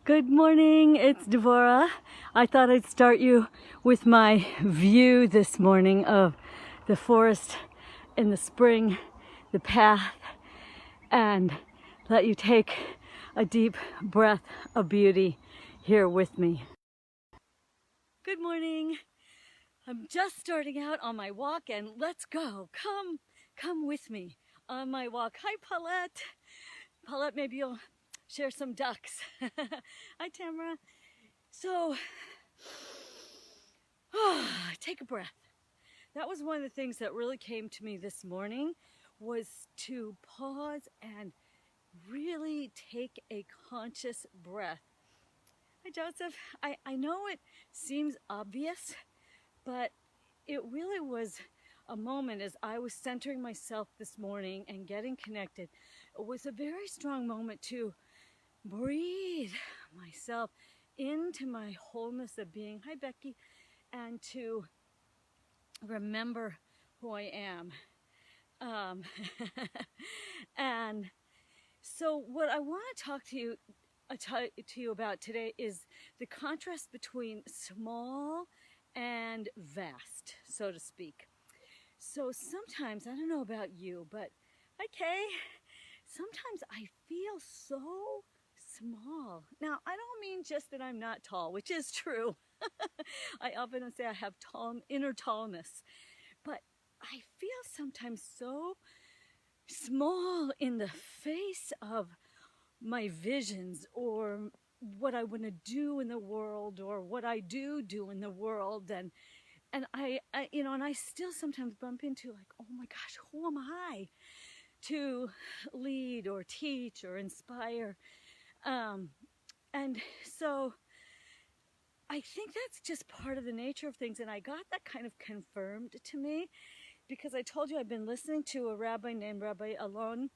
Good morning, it's Devorah. I thought I'd start you with my view this morning of the forest in the spring, the path, and let you take a deep breath of beauty here with me. Good morning. I'm just starting out on my walk and let's go. Come with me on my walk. Hi, Paulette. Paulette, maybe you'll share some ducks. Hi, Tamara. So, take a breath. That was one of the things that really came to me this morning, was to pause and really take a conscious breath. Hi, Joseph. I know it seems obvious, but it really was a moment as I was centering myself this morning and getting connected. It was a very strong moment to breathe myself into my wholeness of being. Hi, Becky. And to remember who I am. And so what I want to talk to you about today is the contrast between small and vast, so to speak. So sometimes, I don't know about you, but hi Kay, sometimes I feel so small. Now, I don't mean just that I'm not tall, which is true. I often say I have inner tallness, but I feel sometimes so small in the face of my visions or what I want to do in the world or what I do in the world, and I and I still sometimes bump into like, oh my gosh, who am I to lead or teach or inspire? And so I think that's just part of the nature of things, and I got that kind of confirmed to me because I told you I've been listening to a rabbi named Rabbi Alon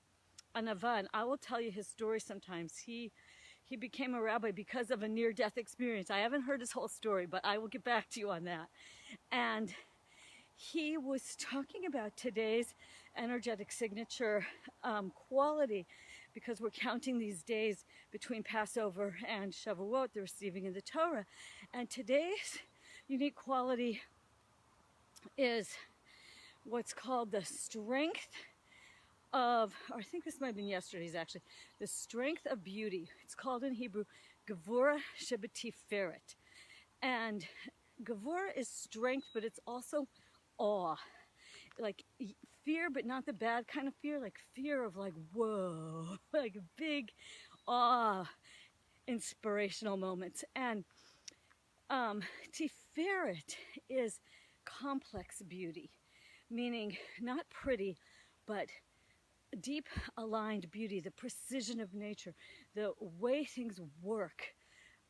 Anava, and I will tell you his story sometimes. He became a rabbi because of a near-death experience. I haven't heard his whole story, but I will get back to you on that. And he was talking about today's energetic signature quality, because we're counting these days between Passover and Shavuot, the receiving of the Torah. And today's unique quality is what's called the strength of, or I think this might have been yesterday's actually, the strength of beauty. It's called in Hebrew, Devorah Shebetiferet. And Devorah is strength, but it's also awe. Like fear, but not the bad kind of fear, like fear of like, whoa, like big awe, inspirational moments. And Tiferet is complex beauty, meaning not pretty, but deep aligned beauty, the precision of nature, the way things work,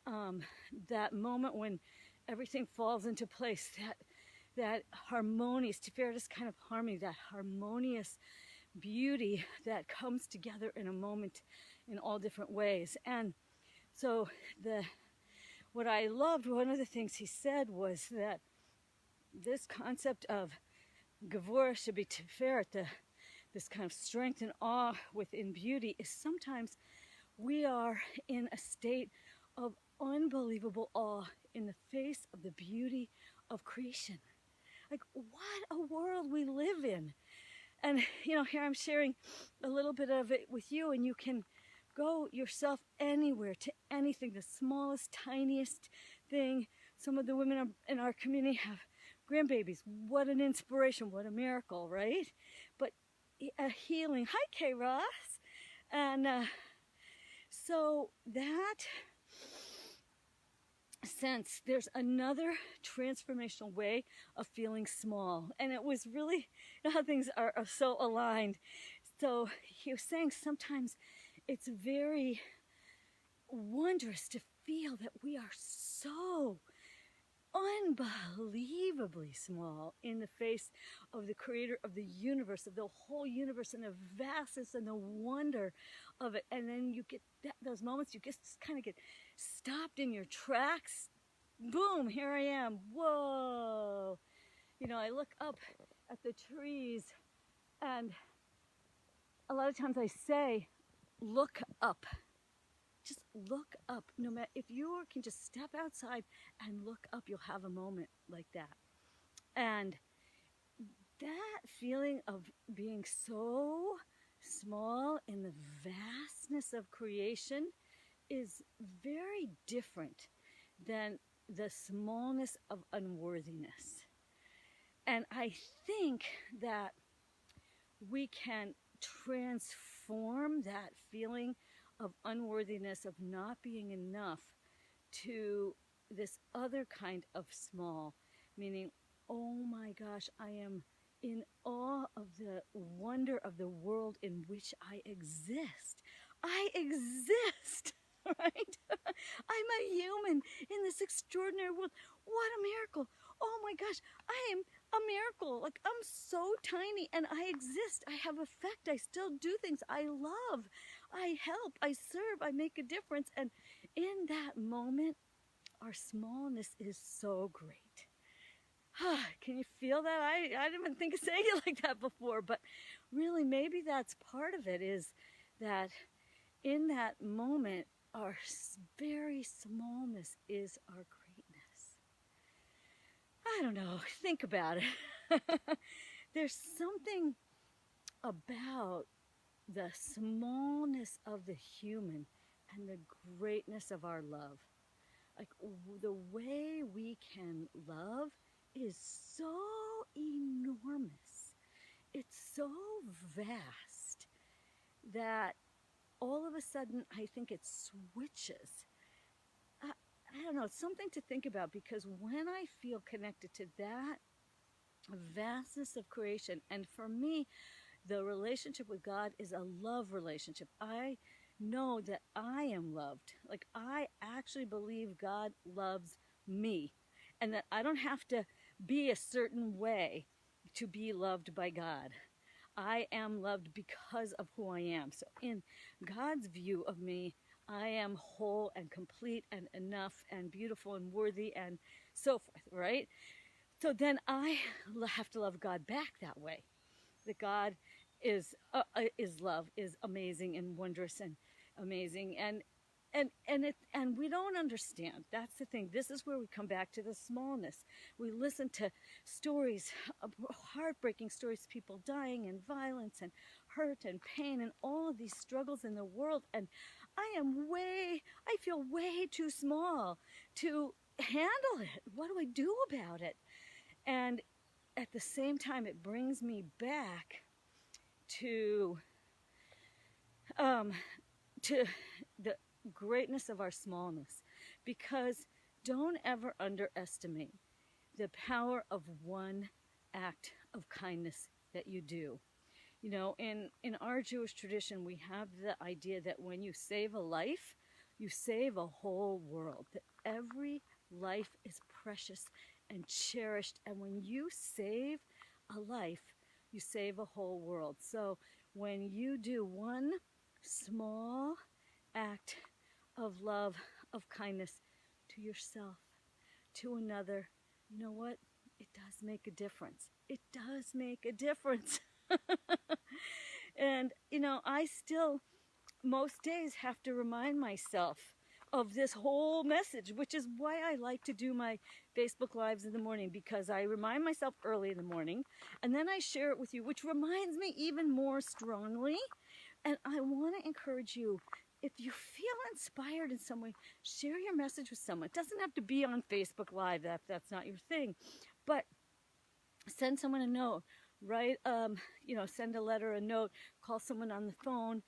that moment when everything falls into place, that harmonious, Tiferet is kind of harmony, that harmonious beauty that comes together in a moment in all different ways. And so what I loved, one of the things he said was that this concept of Devorah Shebetiferet, this kind of strength and awe within beauty, is sometimes we are in a state of unbelievable awe in the face of the beauty of creation. Like, what a world we live in. And, here I'm sharing a little bit of it with you, and you can go yourself anywhere to anything, the smallest, tiniest thing. Some of the women in our community have grandbabies. What an inspiration, what a miracle, right? But a healing. Hi, Kay Ross. And so that sense, there's another transformational way of feeling small. And it was really, how things are so aligned. So he was saying sometimes it's very wondrous to feel that we are so unbelievably small in the face of the creator of the universe, of the whole universe, and the vastness and the wonder of it. And then you get those moments, you just kind of get stopped in your tracks. Boom, here I am. Whoa. I look up at the trees, and a lot of times I say, look up. just look up. No matter if you can just step outside and look up, you'll have a moment like that. And that feeling of being so small in the vastness of creation is very different than the smallness of unworthiness. And I think that we can transform that feeling of unworthiness, of not being enough, to this other kind of small, meaning, oh my gosh, I am in awe of the wonder of the world in which I exist. I exist, right? I'm a human in this extraordinary world. What a miracle. Oh my gosh, I am a miracle. Like, I'm so tiny and I exist. I have effect. I still do things. I love. I help. I serve. I make a difference. And in that moment, our smallness is so great. Can you feel that? I didn't even think of saying it like that before, but really maybe that's part of it, is that in that moment, our very smallness is our greatness. I don't know, think about it. There's something about the smallness of the human and the greatness of our love. Like, the way we can love is so enormous. It's so vast that all of a sudden I think it switches. I don't know, it's something to think about, because when I feel connected to that vastness of creation, and for me, the relationship with God is a love relationship. I know that I am loved. Like, I actually believe God loves me, and that I don't have to be a certain way to be loved by God. I am loved because of who I am. So in God's view of me, I am whole and complete and enough and beautiful and worthy and so forth, right? So then I have to love God back that way. That God is love, is amazing and wondrous and amazing, and we don't understand. That's the thing. This is where we come back to the smallness. We listen to stories, heartbreaking stories, people dying, and violence and hurt and pain and all of these struggles in the world, and I feel way too small to handle it. What do I do about it? And at the same time, it brings me back to the greatness of our smallness, because don't ever underestimate the power of one act of kindness that you do. You know, in our Jewish tradition, we have the idea that when you save a life, you save a whole world, that every life is precious and cherished, and when you save a life, you save a whole world. So when you do one small act of love, of kindness to yourself, to another, you know what? It does make a difference. It does make a difference. And, you know, I still, most days, have to remind myself of this whole message, which is why I like to do my Facebook Lives in the morning, because I remind myself early in the morning, and then I share it with you, which reminds me even more strongly. And I want to encourage you, if you feel inspired in some way, share your message with someone. It doesn't have to be on Facebook Live if that's not your thing, but send someone a note, write, send a letter, a note, call someone on the phone.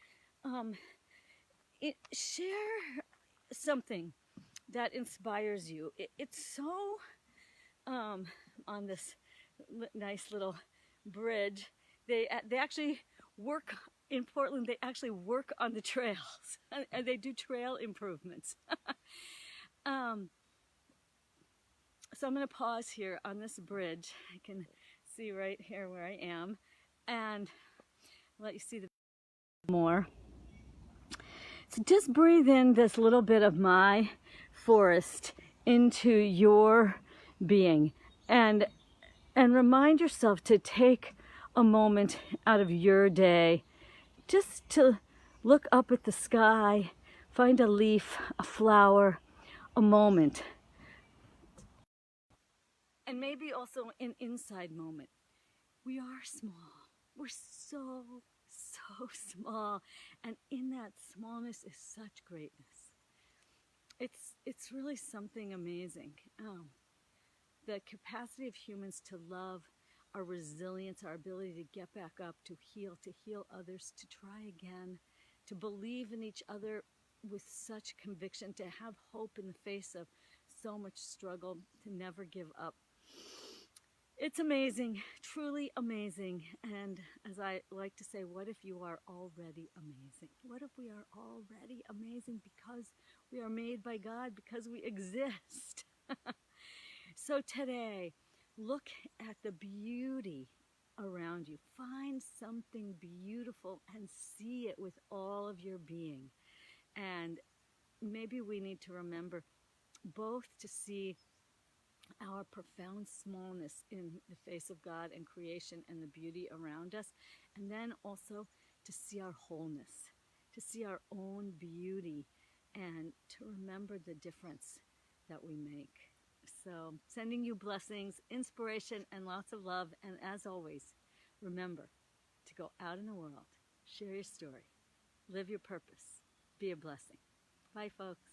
Share something that inspires you. It's so, on this nice little bridge, they actually work in Portland. They actually work on the trails, and they do trail improvements. So I'm going to pause here on this bridge. I can see right here where I am, and let you see the more. So just breathe in this little bit of my forest into your being, and remind yourself to take a moment out of your day just to look up at the sky, Find a leaf, a flower, a moment. And maybe also an inside moment. We are small. We're so small. And in that smallness is such greatness. It's really something amazing. The capacity of humans to love, our resilience, our ability to get back up, to heal others, to try again, to believe in each other with such conviction, to have hope in the face of so much struggle, to never give up. It's amazing, truly amazing. And as I like to say, what if you are already amazing? What if we are already amazing because we are made by God, because we exist? So today, look at the beauty around you. Find something beautiful and see it with all of your being. And maybe we need to remember both to see our profound smallness in the face of God and creation and the beauty around us, and then also to see our wholeness, to see our own beauty, and to remember the difference that we make. So, sending you blessings, inspiration, and lots of love. And as always, remember to go out in the world, share your story, live your purpose, be a blessing. Bye, folks.